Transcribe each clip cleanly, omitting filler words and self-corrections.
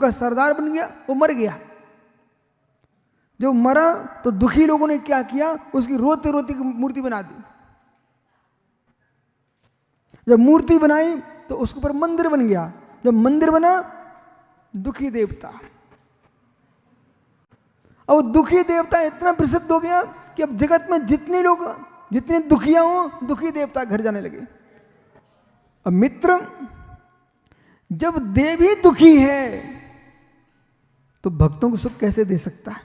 का सरदार बन गया, वो मर गया। जब मरा तो दुखी लोगों ने क्या किया, उसकी रोते रोते की मूर्ति बना दी। जब मूर्ति बनाई तो उसके ऊपर मंदिर बन गया। जब मंदिर बना, दुखी देवता। और दुखी देवता इतना प्रसिद्ध हो गया कि अब जगत में जितने लोग, जितने दुखिया हो, दुखी देवता घर जाने लगे। अब मित्र, जब देव ही दुखी है तो भक्तों को सुख कैसे दे सकता है?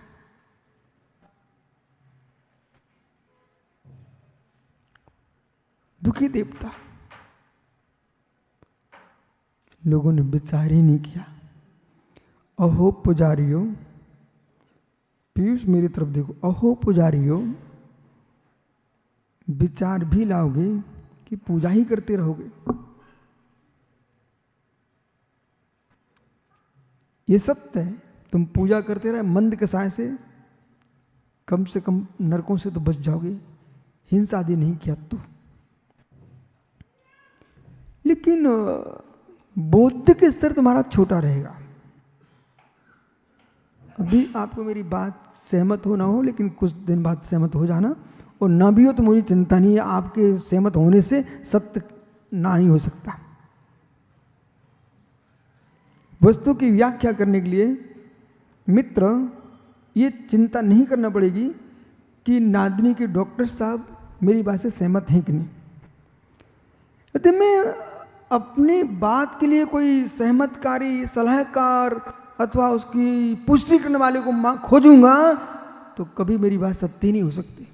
दुखी देवता। लोगों ने विचार ही नहीं किया। अहो पुजारियों, पीयूष मेरी तरफ देखो, अहो पुजारियों, विचार भी लाओगे कि पूजा ही करते रहोगे? ये सत्य है, तुम पूजा करते रहे मंद कसाय से कम नरकों से तो बच जाओगे, हिंसा आदि नहीं किया तो। लेकिन बौद्धिक स्तर तुम्हारा छोटा रहेगा। अभी आपको मेरी बात सहमत हो ना हो, लेकिन कुछ दिन बाद सहमत हो जाना, और ना भी हो तो मुझे चिंता नहीं है, आपके सहमत होने से सत्य ना ही हो सकता। वस्तु की व्याख्या करने के लिए मित्र ये चिंता नहीं करना पड़ेगी कि नादिनी के डॉक्टर साहब मेरी बात से सहमत हैं कि नहीं। यदि मैं अपनी बात के लिए कोई सहमतकारी सलाहकार अथवा उसकी पुष्टि करने वाले को खोजूंगा तो कभी मेरी बात सत्य नहीं हो सकती।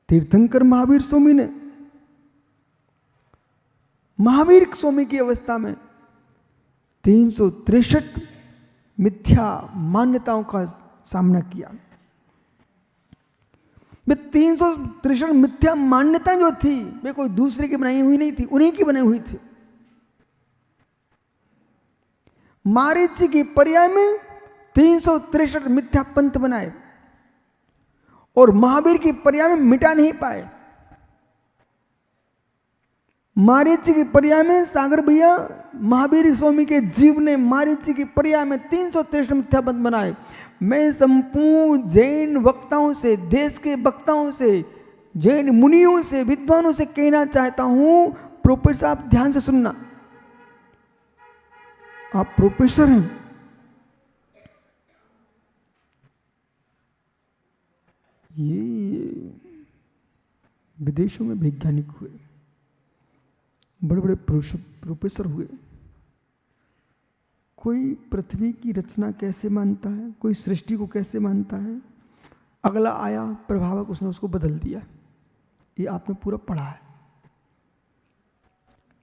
तीर्थंकर महावीर स्वामी ने, महावीर स्वामी की अवस्था में 363 मिथ्या मान्यताओं का सामना किया। वे 363 मिथ्या मान्यता जो थी वे कोई दूसरे की बनाई हुई नहीं थी, उन्हीं की बनाई हुई थी। मारीची की पर्याय में 363 मिथ्या पंथ बनाए और महावीर की पर्याय में मिटा नहीं पाए। मारीची की पर्याय में सागर भैया महावीर स्वामी के जीव ने मारीची की पर्याय में 363 मिथ्या पंथ बनाए। मैं संपूर्ण जैन वक्ताओं से, देश के वक्ताओं से, जैन मुनियों से, विद्वानों से कहना चाहता हूं, प्रोफेसर साहब ध्यान से सुनना, आप प्रोफेसर हैं, ये विदेशों में वैज्ञानिक हुए, बड़े बड़े प्रोफेसर हुए। कोई पृथ्वी की रचना कैसे मानता है, कोई सृष्टि को कैसे मानता है, अगला आया प्रभावक उसने उसको बदल दिया। ये आपने पूरा पढ़ा है।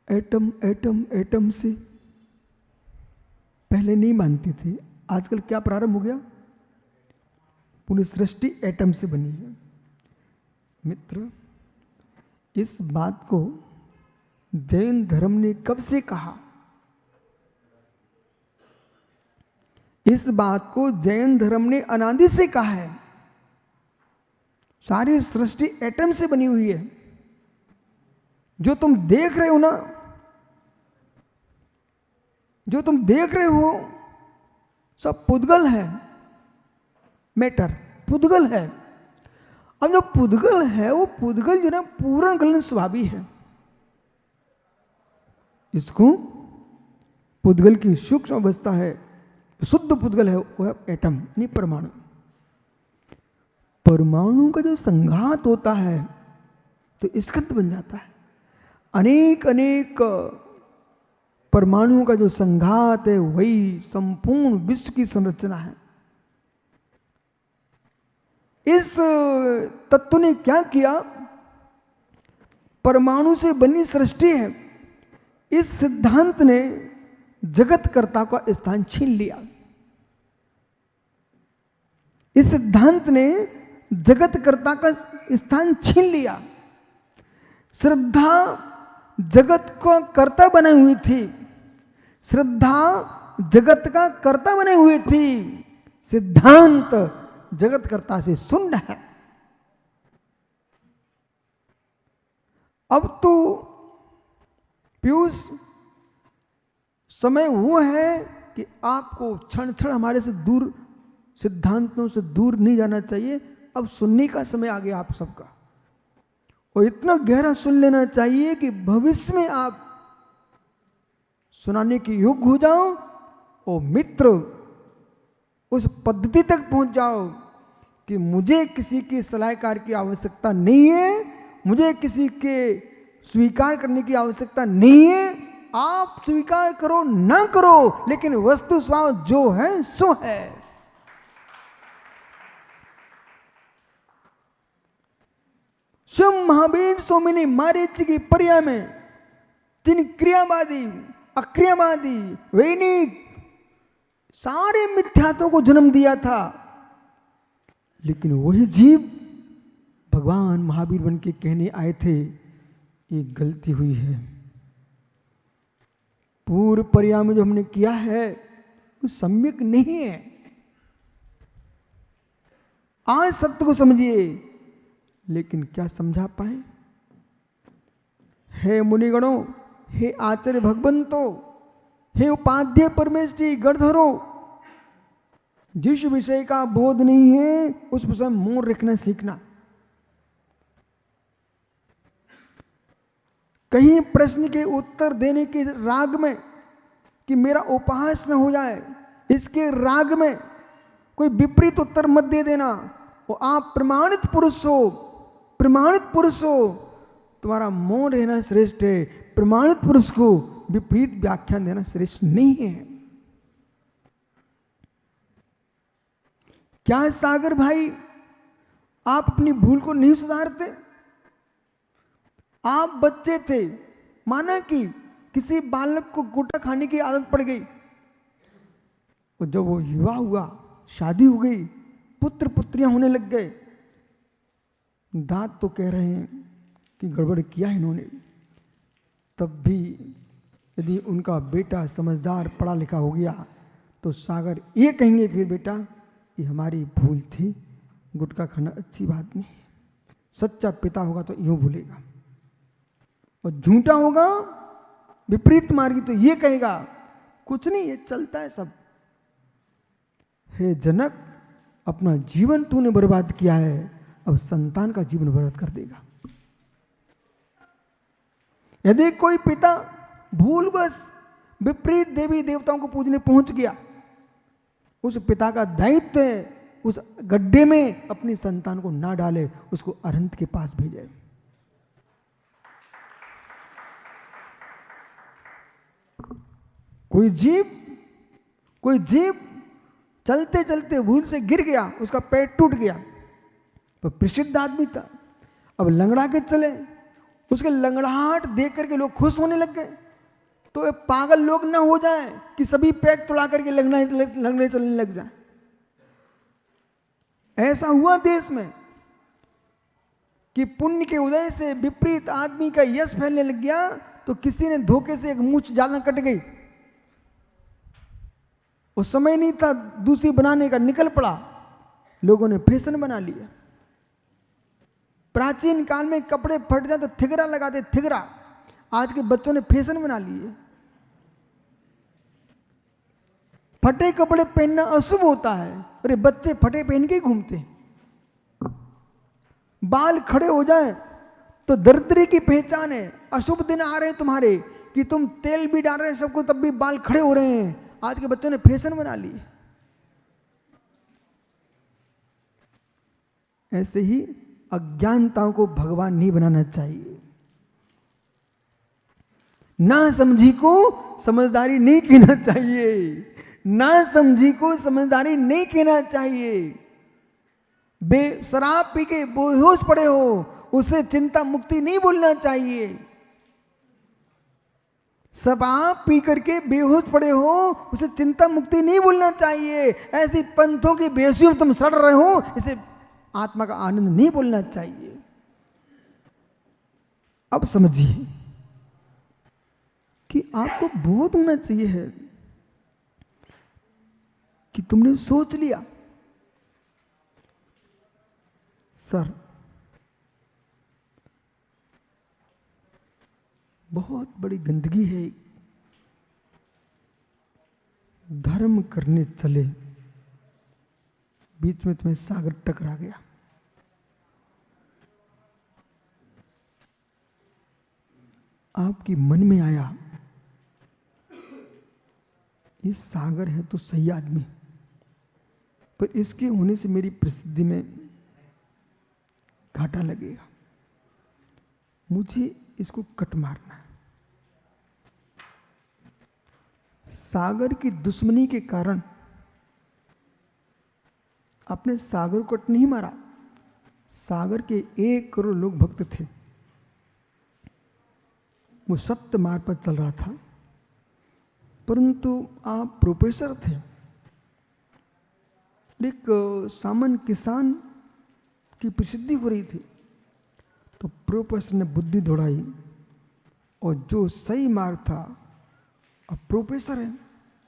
एटम एटम एटम से पहले नहीं मानते थे, आजकल क्या प्रारंभ हो गया, पूरी सृष्टि एटम से बनी है। मित्र, इस बात को जैन धर्म ने कब से कहा? इस बात को जैन धर्म ने अनादि से कहा है। सारी सृष्टि एटम से बनी हुई है। जो तुम देख रहे हो ना, जो तुम देख रहे हो सब पुद्गल है, मैटर पुद्गल है। अब जो पुद्गल है वो पुद्गल जो ना पूर्ण गलन स्वभावी है। इसको पुद्गल की सूक्ष्म अवस्था है, शुद्ध पुद्गल है वो है एटम यानी परमाणु। परमाणु का जो संघात होता है तो स्कंद बन जाता है। अनेक अनेक परमाणुओं का जो संघात है वही संपूर्ण विश्व की संरचना है। इस तत्व ने क्या किया, परमाणु से बनी सृष्टि है, इस सिद्धांत ने जगतकर्ता का स्थान छीन लिया। इस सिद्धांत ने जगतकर्ता का स्थान छीन लिया। श्रद्धा जगत को कर्ता बनाई हुई थी, श्रद्धा जगत का कर्ता बने हुई थी, सिद्धांत जगतकर्ता से शून्य है। अब तो पीयूष समय वो है कि आपको क्षण क्षण हमारे से दूर, सिद्धांतों से दूर नहीं जाना चाहिए। अब सुनने का समय आ गया आप सबका, और इतना गहरा सुन लेना चाहिए कि भविष्य में आप सुनाने के योग्य हो जाओ और मित्र उस पद्धति तक पहुंच जाओ कि मुझे किसी की सलाहकार की आवश्यकता नहीं है, मुझे किसी के स्वीकार करने की आवश्यकता नहीं है। आप स्वीकार करो ना करो, लेकिन वस्तु स्वभाव जो है सो है। स्वयं महावीर स्वामी ने मारीच की पर्या में जिन क्रियावादी, अक्रियावादी, वैनिक सारे मिथ्यात्वों को जन्म दिया था, लेकिन वही जीव भगवान महावीर बन के कहने आए थे ये गलती हुई है। पूर्व पर्याय में जो हमने किया है वो सम्यक नहीं है। आज सत्य को समझिए, लेकिन क्या समझा पाए? हे मुनिगणों, हे आचार्य भगवंतो, हे उपाध्याय परमेश्वरी गणधरो, जिस विषय का बोध नहीं है उस विषय में मौन रखना सीखना। कहीं प्रश्न के उत्तर देने के राग में कि मेरा उपहास न हो जाए, इसके राग में कोई विपरीत उत्तर मत दे देना। और आप प्रमाणित पुरुष हो, प्रमाणित पुरुष हो, तुम्हारा मौन रहना श्रेष्ठ है। प्रमाणित पुरुष को विपरीत व्याख्यान देना श्रेष्ठ नहीं है। क्या है सागर भाई, आप अपनी भूल को नहीं सुधारते? आप बच्चे थे, माना कि किसी बालक को गुटखा खाने की आदत पड़ गई, और जब वो युवा हुआ, शादी हो गई, पुत्र पुत्रियां होने लग गए, दांत तो कह रहे हैं कि गड़बड़ किया इन्होंने, तब भी यदि उनका बेटा समझदार पढ़ा लिखा हो गया तो सागर ये कहेंगे फिर बेटा ये हमारी भूल थी, गुटखा खाना अच्छी बात नहीं है। सच्चा पिता होगा तो यूं भूलेगा, और झूठा होगा विपरीत मार्गी तो ये कहेगा कुछ नहीं, ये चलता है सब। हे जनक, अपना जीवन तूने बर्बाद किया है, अब संतान का जीवन बर्बाद कर देगा। यदि कोई पिता भूलवश विपरीत देवी देवताओं को पूजने पहुंच गया, उस पिता का दायित्व है उस गड्ढे में अपनी संतान को ना डाले, उसको अरहंत के पास भेजे। कोई जीव चलते चलते भूल से गिर गया, उसका पैर टूट गया, तो प्रसिद्ध आदमी था, अब लंगड़ा के चले, उसके लंगड़ाहट देख करके लोग खुश होने लग गए। तो ये पागल लोग ना हो जाए कि सभी पैर तुड़ा करके लंगड़े चलने लग जाए। ऐसा हुआ देश में कि पुण्य के उदय से विपरीत आदमी का यश फैलने लग गया, तो किसी ने धोखे से एक मूंछ ज्यादा कट गई, वो समय नहीं था दूसरी बनाने का, निकल पड़ा, लोगों ने फैशन बना लिया। प्राचीन काल में कपड़े फट जाए तो थिगरा लगाते, थिगरा, आज के बच्चों ने फैशन बना लिए। फटे कपड़े पहनना अशुभ होता है, अरे बच्चे फटे पहन के घूमते। बाल खड़े हो जाए तो दरिद्री की पहचान है। अशुभ दिन आ रहे हैं तुम्हारे कि तुम तेल भी डाल रहे हैं सबको, तब भी बाल खड़े हो रहे हैं। आज के बच्चों ने फैशन बना ली। ऐसे ही अज्ञानताओं को भगवान नहीं बनाना चाहिए। ना समझी को समझदारी नहीं कहना चाहिए, ना समझी को समझदारी नहीं कहना चाहिए। शराब पी के बेहोश पड़े हो, उसे चिंता मुक्ति नहीं बोलना चाहिए। शराब पी करके बेहोश पड़े हो, उसे चिंता मुक्ति नहीं बोलना चाहिए। ऐसी पंथों की बेहोशियों में तुम सड़ रहे हो, इसे आत्मा का आनंद नहीं बोलना चाहिए। अब समझिए कि आपको बोध होना चाहिए है कि तुमने सोच लिया सर बहुत बड़ी गंदगी है, धर्म करने चले, बीच में तुम्हें सागर टकरा गया। आपके मन में आया ये सागर है तो सही आदमी, पर इसके होने से मेरी प्रसिद्धि में घाटा लगेगा, मुझे इसको कट मारना है। सागर की दुश्मनी के कारण आपने सागर को कट नहीं मारा। सागर के 1 करोड़ लोग भक्त थे, वो सत्य मार्ग पर चल रहा था, परंतु आप प्रोफेसर थे। एक सामान्य किसान की प्रसिद्धि हो रही थी, तो प्रोफेसर ने बुद्धि दौड़ाई और जो सही मार्ग था, अब प्रोफेसर है,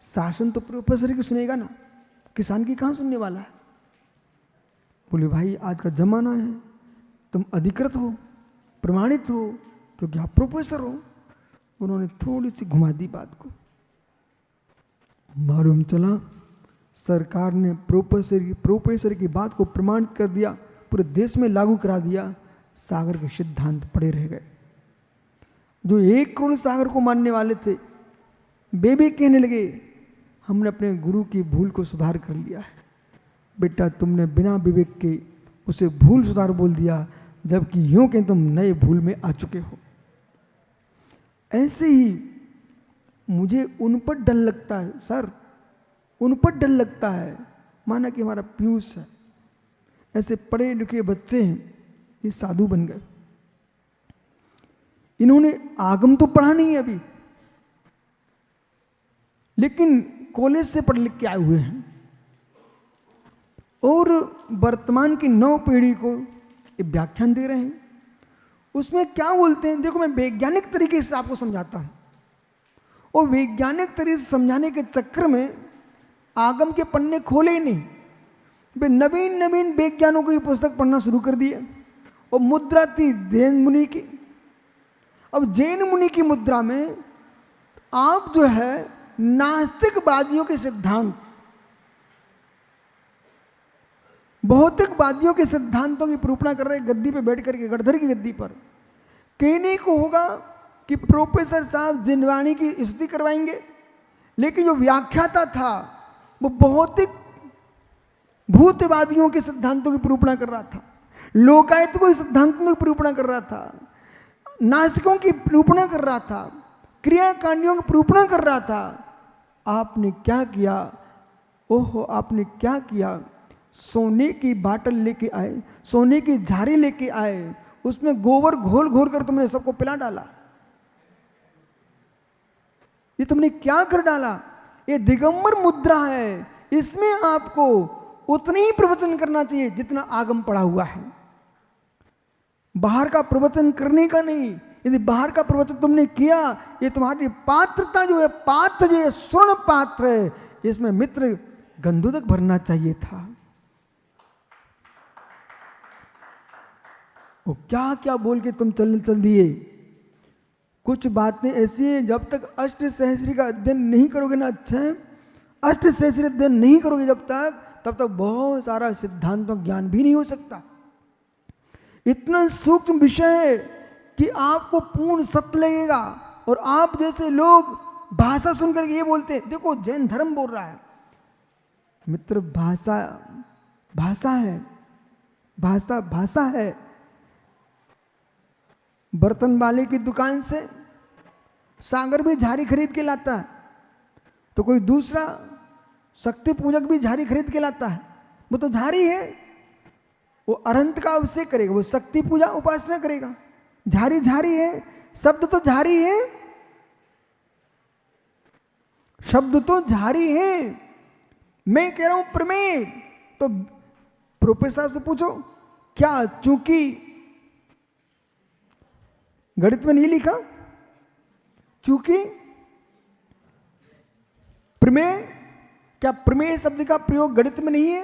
शासन तो प्रोफेसर की सुनेगा ना, किसान की कहाँ सुनने वाला है। बोले भाई आज का जमाना है, तुम अधिकृत हो, प्रमाणित हो, क्योंकि आप प्रोफेसर हो। उन्होंने थोड़ी सी घुमा दी बात को, मालूम चला सरकार ने प्रोफेसर की बात को प्रमाणित कर दिया, पूरे देश में लागू करा दिया। सागर के सिद्धांत पड़े रह गए। जो 1 करोड़ सागर को मानने वाले थे, वे भी कहने लगे हमने अपने गुरु की भूल को सुधार कर लिया है। बेटा तुमने बिना विवेक के उसे भूल सुधार बोल दिया, जबकि यूं कि तुम नए भूल में आ चुके हो। ऐसे ही मुझे उन पर डर लगता है सर, उन पर डर लगता है, माना कि हमारा पीयूष है, ऐसे पढ़े लिखे बच्चे हैं, ये साधु बन गए। इन्होंने आगम तो पढ़ा नहीं है अभी, लेकिन कॉलेज से पढ़ लिख के आए हुए हैं और वर्तमान की नव पीढ़ी को ये व्याख्यान दे रहे हैं। उसमें क्या बोलते हैं, देखो मैं वैज्ञानिक तरीके से आपको समझाता हूं, और वैज्ञानिक तरीके से समझाने के चक्कर में आगम के पन्ने खोले ही नहीं, वे नवीन नवीन वैज्ञानिकों की पुस्तक पढ़ना शुरू कर दिए। और मुद्रा थी जैन मुनि की। अब जैन मुनि की मुद्रा में आप जो है नास्तिकवादियों के सिद्धांत, भौतिकवादियों के सिद्धांतों की निरूपणा कर रहे, गद्दी पे बैठ करके, गणधर की गद्दी पर। कहने को होगा कि प्रोफेसर साहब जिनवाणी की स्तुति करवाएंगे, लेकिन जो व्याख्याता था वो भौतिक भूतवादियों के सिद्धांतों की निरूपणा कर रहा था, लोकायतों के सिद्धांतों की निरूपणा कर रहा था, नास्तिकों की निरूपणा कर रहा था, क्रियाकांडियों की निरूपणा कर रहा था। आपने क्या किया, ओहो आपने क्या किया, सोने की बाटल लेके आए, सोने की झारी लेके आए, उसमें गोबर घोल घोल कर तुमने सबको पिला डाला। ये तुमने क्या कर डाला। ये दिगंबर मुद्रा है, इसमें आपको उतनी ही प्रवचन करना चाहिए जितना आगम पड़ा हुआ है, बाहर का प्रवचन करने का नहीं। यदि बाहर का प्रवचन तुमने किया, ये तुम्हारी पात्रता जो है, पात्र जो है स्वर्ण पात्र है, इसमें मित्र गंधोदक भरना चाहिए था। वो क्या क्या बोल के तुम चल दिए। कुछ बातें ऐसी हैं, जब तक अष्ट सहस्री का अध्ययन नहीं करोगे ना, अच्छा है, अष्ट सहस्री अध्ययन नहीं करोगे जब तक, तब तक बहुत सारा सिद्धांतों ज्ञान भी नहीं हो सकता। इतना सूक्ष्म विषय है कि आपको पूर्ण सत्य लगेगा। और आप जैसे लोग भाषा सुनकर ये बोलते हैं, देखो जैन धर्म बोल रहा है। मित्र भाषा भाषा है, भाषा भाषा है। बर्तन वाले की दुकान से सागर भी झारी खरीद के लाता है, तो कोई दूसरा शक्ति पूजक भी झारी खरीद के लाता है, वो तो झारी है, वो अनंत का अभिषेक करेगा, वो शक्ति पूजा उपासना करेगा। झारी झारी है, शब्द तो झारी है, शब्द तो झारी है। मैं कह रहा हूं प्रमेय, तो प्रोफेसर साहब से पूछो क्या चूंकि गणित में नहीं लिखा, चूंकि प्रमेय, क्या प्रमेय शब्द का प्रयोग गणित में नहीं है?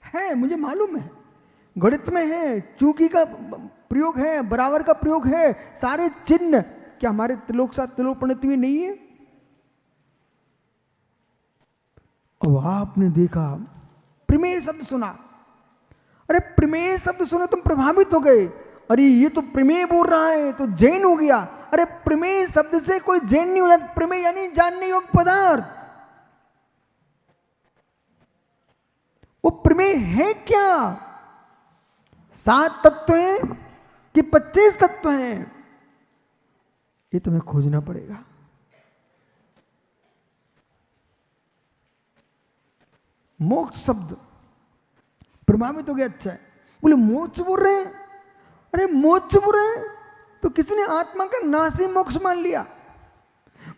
है, मुझे मालूम है, गणित में है, चूंकि का प्रयोग है, बराबर का प्रयोग है, सारे चिन्ह क्या हमारे त्रिलोक साथ त्रिलोक पंडित में नहीं है? अब आपने देखा, प्रमेय शब्द सुना, अरे प्रमेय शब्द सुने तुम प्रभावित हो गए, अरे ये तो प्रमेय बोल रहा है तो जैन हो गया। अरे प्रमेय शब्द से कोई जैन नहीं हो जाता। प्रमेय यानी जानने योग्य पदार्थ। वो प्रमेय है क्या? 7 तत्व हैं कि 25 तत्व हैं, ये तुम्हें खोजना पड़ेगा। मोक्ष शब्द प्रभावित हो गया, अच्छा है, बोले मोक्ष बोल रहे हैं। अरे मोक्ष बोल रहे हैं तो किसने आत्मा का नाश ही मोक्ष मान लिया,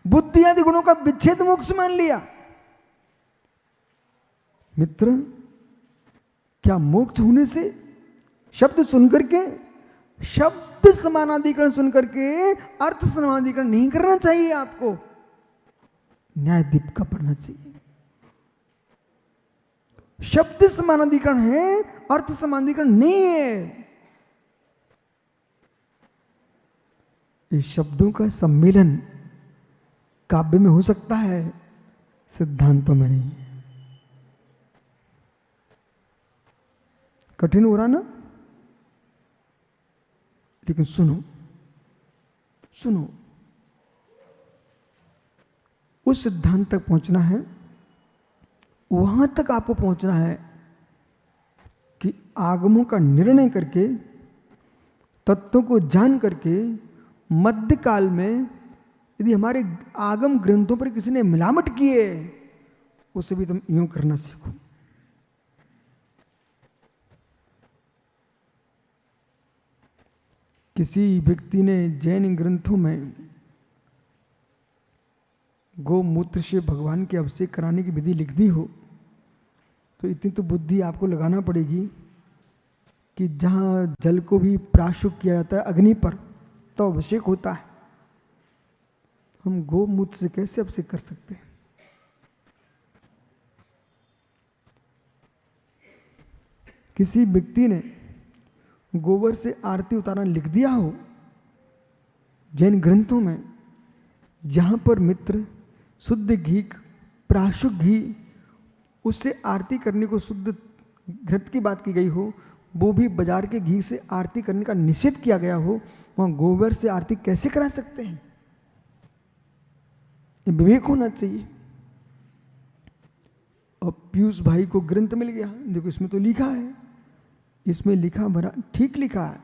बुद्धि आदि गुणों का विच्छेद मोक्ष मान लिया। मित्र, क्या मोक्ष होने से शब्द सुनकर के, शब्द समानाधिकरण सुनकर के अर्थ समानाधिकरण नहीं करना चाहिए आपको, न्याय दीप का पढ़ना चाहिए। शब्द समानाधिकरण है, अर्थ समानाधिकरण नहीं है। इस शब्दों का सम्मेलन काव्य में हो सकता है, सिद्धांतों में नहीं। कठिन हो रहा ना, लेकिन सुनो सुनो, उस सिद्धांत तक पहुंचना है, वहां तक आपको पहुंचना है कि आगमों का निर्णय करके, तत्वों को जान करके, मध्यकाल में यदि हमारे आगम ग्रंथों पर किसी ने मिलावट की है, उसे भी तुम यूं करना सीखो। किसी व्यक्ति ने जैन ग्रंथों में गोमूत्र से भगवान के अभिषेक कराने की विधि लिख दी हो, तो इतनी तो बुद्धि आपको लगाना पड़ेगी कि जहाँ जल को भी प्राशुक किया जाता है अग्नि पर, तो अभिषेक होता है, हम गोमूत्र से कैसे अभिषेक कर सकते हैं? किसी व्यक्ति ने गोबर से आरती उतारना लिख दिया हो जैन ग्रंथों में, जहां पर मित्र शुद्ध घी, प्राशुक घी, उससे आरती करने को, शुद्ध घृत की बात की गई हो, वो भी बाजार के घी से आरती करने का निषेध किया गया हो, वहां गोबर से आरती कैसे करा सकते हैं? ये विवेक होना चाहिए। और पीयूष भाई को ग्रंथ मिल गया, देखो इसमें तो लिखा है, इसमें लिखा भरा ठीक लिखा है,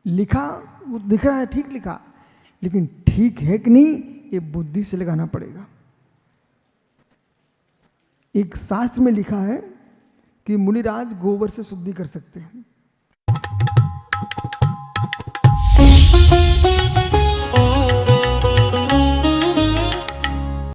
लिखा वो दिख रहा है ठीक लिखा, लेकिन ठीक है कि नहीं ये बुद्धि से लगाना पड़ेगा। एक शास्त्र में लिखा है कि मुनिराज गोबर से शुद्धि कर सकते हैं,